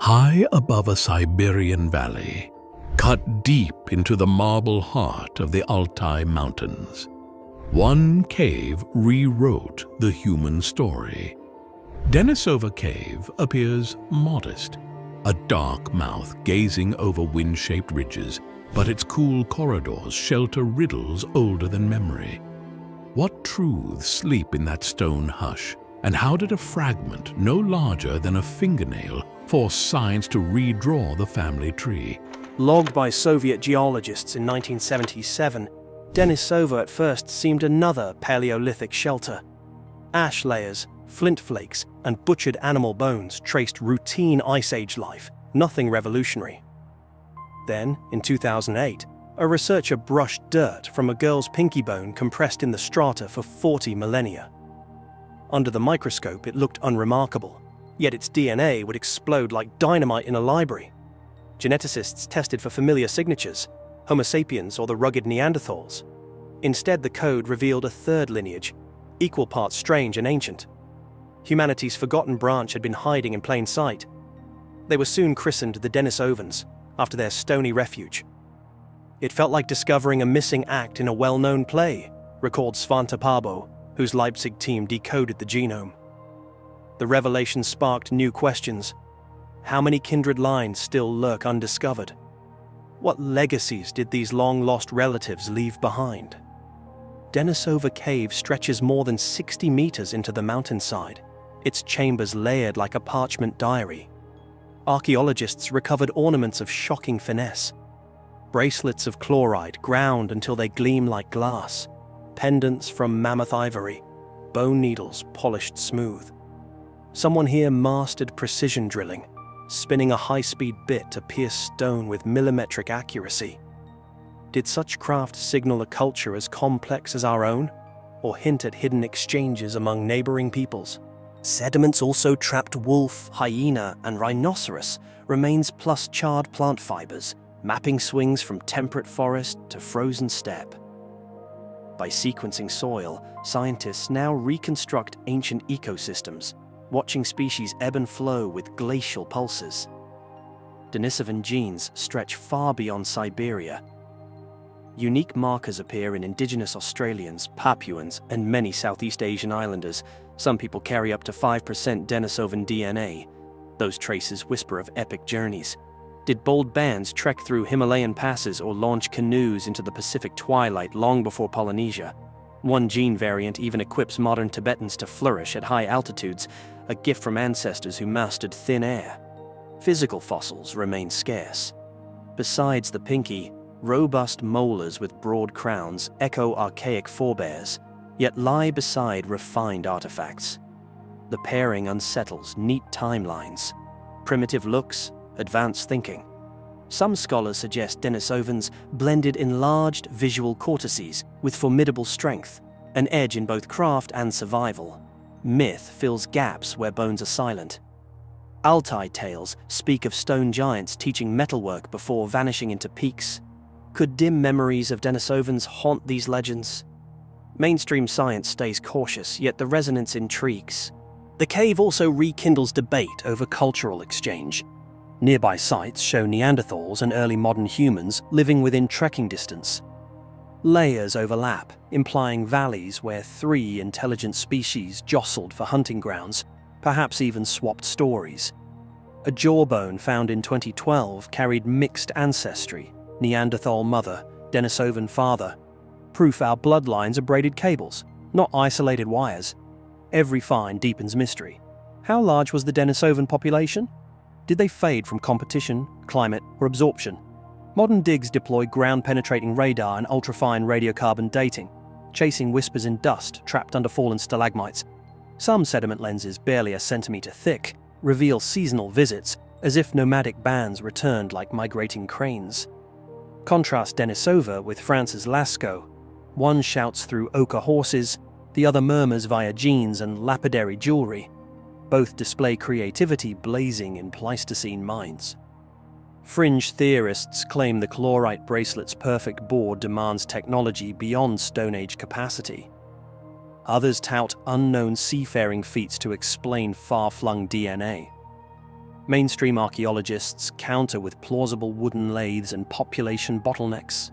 High above a Siberian valley, cut deep into the marble heart of the Altai Mountains, one cave rewrote the human story. Denisova Cave appears modest, a dark mouth gazing over wind-shaped ridges, but its cool corridors shelter riddles older than memory. What truths sleep in that stone hush, and how did a fragment no larger than a fingernail force science to redraw the family tree? Logged by Soviet geologists in 1977, Denisova at first seemed another Paleolithic shelter. Ash layers, flint flakes, and butchered animal bones traced routine Ice Age life, nothing revolutionary. Then, in 2008, a researcher brushed dirt from a girl's pinky bone compressed in the strata for 40 millennia. Under the microscope, it looked unremarkable, yet its DNA would explode like dynamite in a library. Geneticists tested for familiar signatures, Homo sapiens or the rugged Neanderthals. Instead, the code revealed a third lineage, equal parts strange and ancient. Humanity's forgotten branch had been hiding in plain sight. They were soon christened the Denisovans, after their stony refuge. It felt like discovering a missing act in a well-known play, recalled Svante Pääbo, whose Leipzig team decoded the genome. The revelation sparked new questions. How many kindred lines still lurk undiscovered? What legacies did these long-lost relatives leave behind? Denisova Cave stretches more than 60 meters into the mountainside, its chambers layered like a parchment diary. Archaeologists recovered ornaments of shocking finesse. Bracelets of chloride ground until they gleam like glass, pendants from mammoth ivory, bone needles polished smooth. Someone here mastered precision drilling, spinning a high-speed bit to pierce stone with millimetric accuracy. Did such craft signal a culture as complex as our own, or hint at hidden exchanges among neighboring peoples? Sediments also trapped wolf, hyena, and rhinoceros, remains plus charred plant fibers, mapping swings from temperate forest to frozen steppe. By sequencing soil, scientists now reconstruct ancient ecosystems, watching species ebb and flow with glacial pulses. Denisovan genes stretch far beyond Siberia. Unique markers appear in indigenous Australians, Papuans, and many Southeast Asian islanders. Some people carry up to 5% Denisovan DNA. Those traces whisper of epic journeys. Did bold bands trek through Himalayan passes or launch canoes into the Pacific twilight long before Polynesia? One gene variant even equips modern Tibetans to flourish at high altitudes, a gift from ancestors who mastered thin air. Physical fossils remain scarce. Besides the pinky, robust molars with broad crowns echo archaic forebears, yet lie beside refined artifacts. The pairing unsettles neat timelines, primitive looks, advanced thinking. Some scholars suggest Denisovans blended enlarged visual cortices with formidable strength, an edge in both craft and survival. Myth fills gaps where bones are silent. Altai tales speak of stone giants teaching metalwork before vanishing into peaks. Could dim memories of Denisovans haunt these legends? Mainstream science stays cautious, yet the resonance intrigues. The cave also rekindles debate over cultural exchange. Nearby sites show Neanderthals and early modern humans living within trekking distance. Layers overlap, implying valleys where three intelligent species jostled for hunting grounds, perhaps even swapped stories. A jawbone found in 2012 carried mixed ancestry, Neanderthal mother, Denisovan father. Proof our bloodlines are braided cables, not isolated wires. Every find deepens mystery. How large was the Denisovan population? Did they fade from competition, climate, or absorption? Modern digs deploy ground-penetrating radar and ultrafine radiocarbon dating, chasing whispers in dust trapped under fallen stalagmites. Some sediment lenses, barely a centimeter thick, reveal seasonal visits, as if nomadic bands returned like migrating cranes. Contrast Denisova with France's Lascaux. One shouts through ochre horses, the other murmurs via jeans and lapidary jewelry. Both display creativity blazing in Pleistocene minds. Fringe theorists claim the chlorite bracelet's perfect bore demands technology beyond Stone Age capacity. Others tout unknown seafaring feats to explain far-flung DNA. Mainstream archaeologists counter with plausible wooden lathes and population bottlenecks.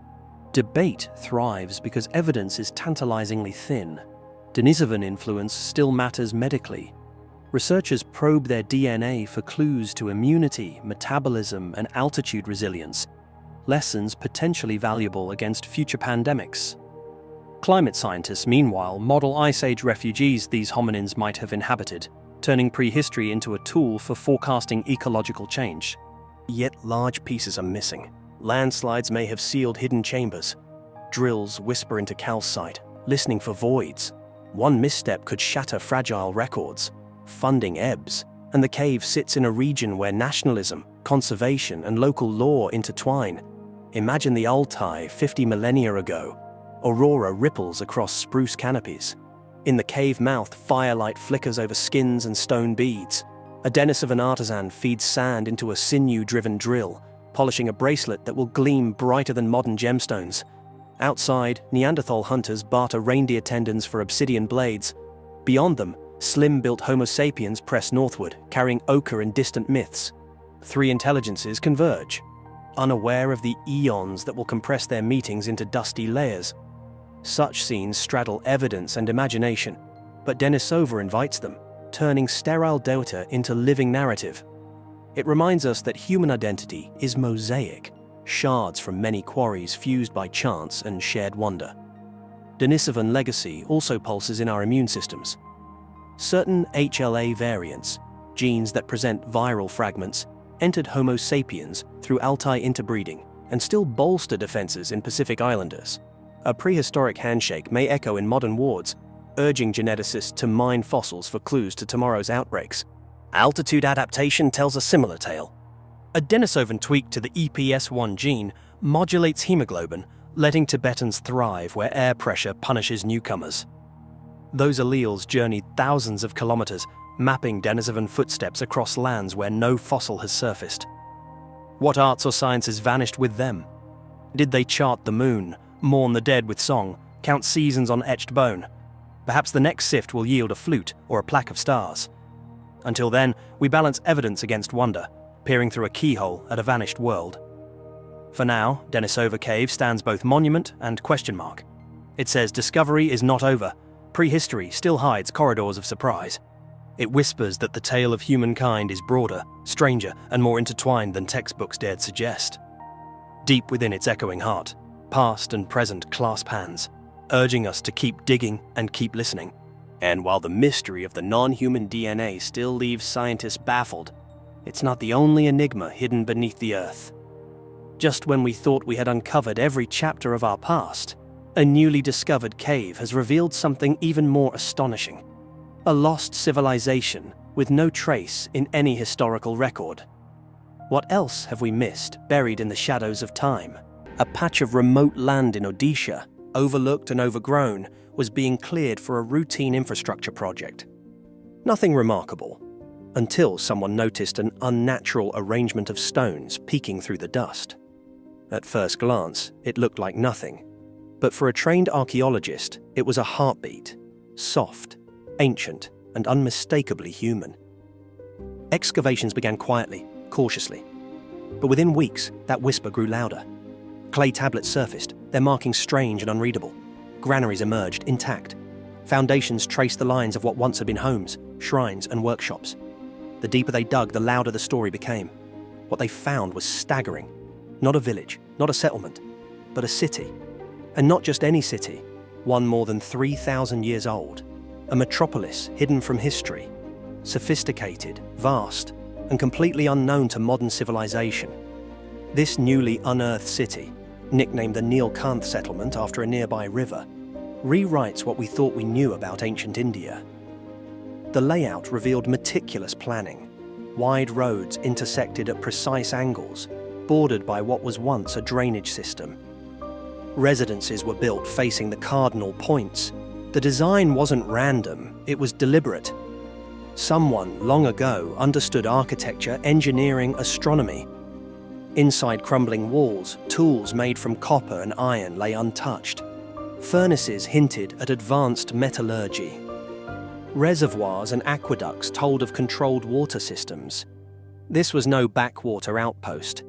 Debate thrives because evidence is tantalizingly thin. Denisovan influence still matters medically. Researchers probe their DNA for clues to immunity, metabolism, and altitude resilience, lessons potentially valuable against future pandemics. Climate scientists, meanwhile, model Ice Age refugees these hominins might have inhabited, turning prehistory into a tool for forecasting ecological change. Yet large pieces are missing. Landslides may have sealed hidden chambers. Drills whisper into calcite, listening for voids. One misstep could shatter fragile records. Funding ebbs, and the cave sits in a region where nationalism, conservation, and local law intertwine. Imagine the Altai 50 millennia ago. Aurora ripples across spruce canopies. In the cave mouth, firelight flickers over skins and stone beads. A Denisovan artisan feeds sand into a sinew-driven drill, polishing a bracelet that will gleam brighter than modern gemstones. Outside, Neanderthal hunters barter reindeer tendons for obsidian blades. Beyond them, slim-built Homo sapiens press northward, carrying ochre and distant myths. Three intelligences converge, unaware of the eons that will compress their meetings into dusty layers. Such scenes straddle evidence and imagination, but Denisova invites them, turning sterile data into living narrative. It reminds us that human identity is mosaic, shards from many quarries fused by chance and shared wonder. Denisovan legacy also pulses in our immune systems. Certain HLA variants, genes that present viral fragments, entered Homo sapiens through Altai interbreeding and still bolster defenses in Pacific Islanders. A prehistoric handshake may echo in modern wards, urging geneticists to mine fossils for clues to tomorrow's outbreaks. Altitude adaptation tells a similar tale. A Denisovan tweak to the EPS1 gene modulates hemoglobin, letting Tibetans thrive where air pressure punishes newcomers. Those alleles journeyed thousands of kilometers, mapping Denisovan footsteps across lands where no fossil has surfaced. What arts or sciences vanished with them? Did they chart the moon, mourn the dead with song, count seasons on etched bone? Perhaps the next sift will yield a flute or a plaque of stars. Until then, we balance evidence against wonder, peering through a keyhole at a vanished world. For now, Denisova Cave stands both monument and question mark. It says discovery is not over. Prehistory still hides corridors of surprise. It whispers that the tale of humankind is broader, stranger, and more intertwined than textbooks dared suggest. Deep within its echoing heart, past and present clasp hands, urging us to keep digging and keep listening. And while the mystery of the non-human DNA still leaves scientists baffled, it's not the only enigma hidden beneath the earth. Just when we thought we had uncovered every chapter of our past, a newly discovered cave has revealed something even more astonishing. A lost civilization with no trace in any historical record. What else have we missed, buried in the shadows of time? A patch of remote land in Odisha, overlooked and overgrown, was being cleared for a routine infrastructure project. Nothing remarkable, until someone noticed an unnatural arrangement of stones peeking through the dust. At first glance, it looked like nothing, but for a trained archaeologist, it was a heartbeat, soft, ancient, and unmistakably human. Excavations began quietly, cautiously, but within weeks, that whisper grew louder. Clay tablets surfaced, their markings strange and unreadable. Granaries emerged, intact. Foundations traced the lines of what once had been homes, shrines, and workshops. The deeper they dug, the louder the story became. What they found was staggering. Not a village, not a settlement, but a city. And not just any city, one more than 3,000 years old. A metropolis hidden from history, sophisticated, vast, and completely unknown to modern civilization. This newly unearthed city, nicknamed the Nilkanth settlement after a nearby river, rewrites what we thought we knew about ancient India. The layout revealed meticulous planning. Wide roads intersected at precise angles, bordered by what was once a drainage system. Residences were built facing the cardinal points. The design wasn't random, it was deliberate. Someone, long ago, understood architecture, engineering, astronomy. Inside crumbling walls, tools made from copper and iron lay untouched. Furnaces hinted at advanced metallurgy. Reservoirs and aqueducts told of controlled water systems. This was no backwater outpost.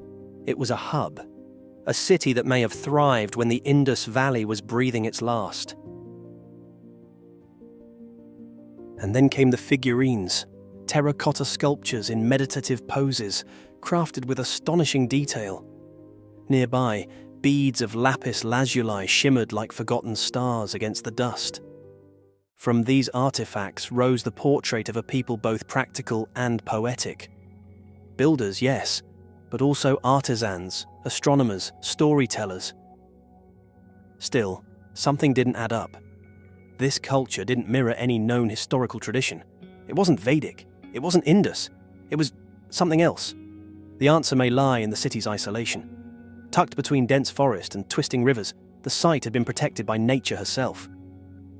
It was a hub, a city that may have thrived when the Indus Valley was breathing its last. And then came the figurines, terracotta sculptures in meditative poses, crafted with astonishing detail. Nearby, beads of lapis lazuli shimmered like forgotten stars against the dust. From these artifacts rose the portrait of a people both practical and poetic. Builders, yes, but also artisans, astronomers, storytellers. Still, something didn't add up. This culture didn't mirror any known historical tradition. It wasn't Vedic. It wasn't Indus. It was something else. The answer may lie in the city's isolation. Tucked between dense forest and twisting rivers, the site had been protected by nature herself.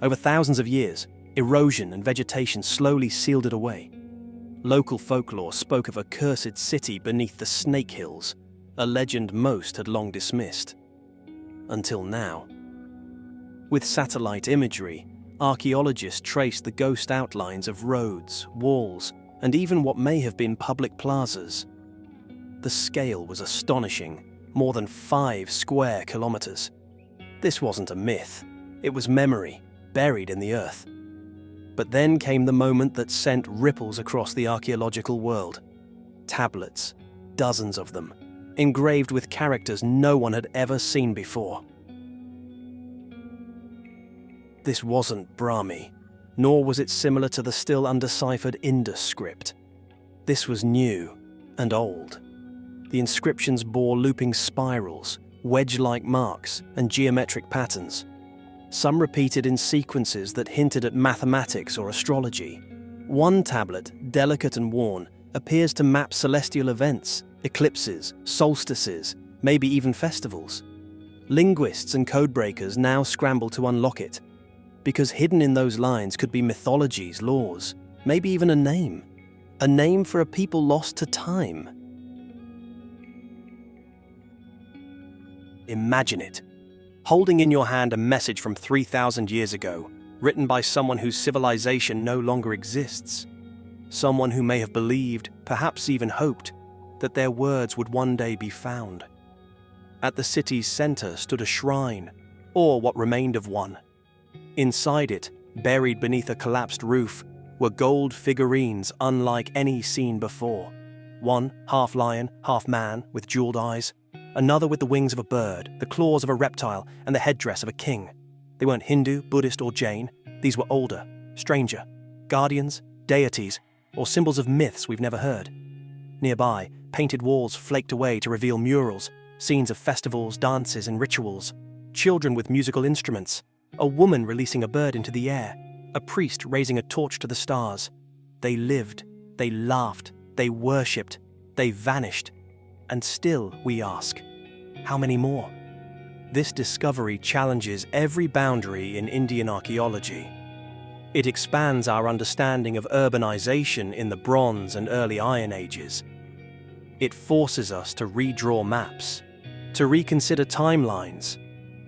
Over thousands of years, erosion and vegetation slowly sealed it away. Local folklore spoke of a cursed city beneath the Snake Hills, a legend most had long dismissed. Until now. With satellite imagery, archaeologists traced the ghost outlines of roads, walls, and even what may have been public plazas. The scale was astonishing, more than 5 square kilometers. This wasn't a myth, it was memory, buried in the earth. But then came the moment that sent ripples across the archaeological world. Tablets, dozens of them, engraved with characters no one had ever seen before. This wasn't Brahmi, nor was it similar to the still undeciphered Indus script. This was new and old. The inscriptions bore looping spirals, wedge-like marks, and geometric patterns. Some repeated in sequences that hinted at mathematics or astrology. One tablet, delicate and worn, appears to map celestial events, eclipses, solstices, maybe even festivals. Linguists and codebreakers now scramble to unlock it, because hidden in those lines could be mythologies, laws, maybe even a name for a people lost to time. Imagine it, holding in your hand a message from 3,000 years ago, written by someone whose civilization no longer exists. Someone who may have believed, perhaps even hoped, that their words would one day be found. At the city's center stood a shrine, or what remained of one. Inside it, buried beneath a collapsed roof, were gold figurines unlike any seen before. One, half lion, half man, with jeweled eyes. Another with the wings of a bird, the claws of a reptile, and the headdress of a king. They weren't Hindu, Buddhist, or Jain. These were older, stranger, guardians, deities, or symbols of myths we've never heard. Nearby, painted walls flaked away to reveal murals, scenes of festivals, dances, and rituals. Children with musical instruments. A woman releasing a bird into the air, a priest raising a torch to the stars. They lived, they laughed, they worshipped, they vanished. And still, we ask, how many more? This discovery challenges every boundary in Indian archaeology. It expands our understanding of urbanization in the Bronze and early Iron Ages. It forces us to redraw maps, to reconsider timelines,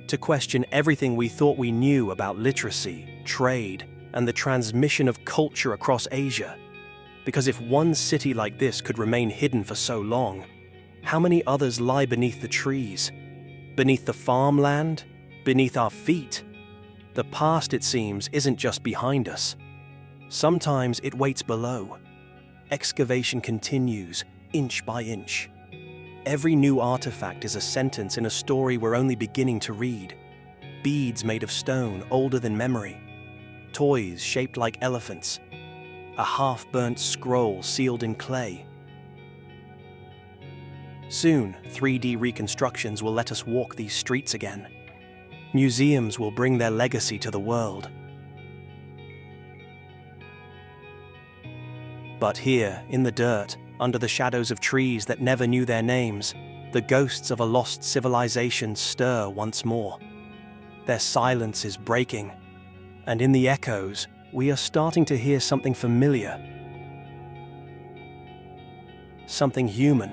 to question everything we thought we knew about literacy, trade, and the transmission of culture across Asia. Because if one city like this could remain hidden for so long, how many others lie beneath the trees, beneath the farmland, beneath our feet? The past, it seems, isn't just behind us. Sometimes it waits below. Excavation continues, inch by inch. Every new artifact is a sentence in a story we're only beginning to read. Beads made of stone, older than memory. Toys shaped like elephants. A half-burnt scroll sealed in clay. Soon, 3D reconstructions will let us walk these streets again. Museums will bring their legacy to the world. But here, in the dirt, under the shadows of trees that never knew their names, the ghosts of a lost civilization stir once more. Their silence is breaking, and in the echoes, we are starting to hear something familiar. Something human.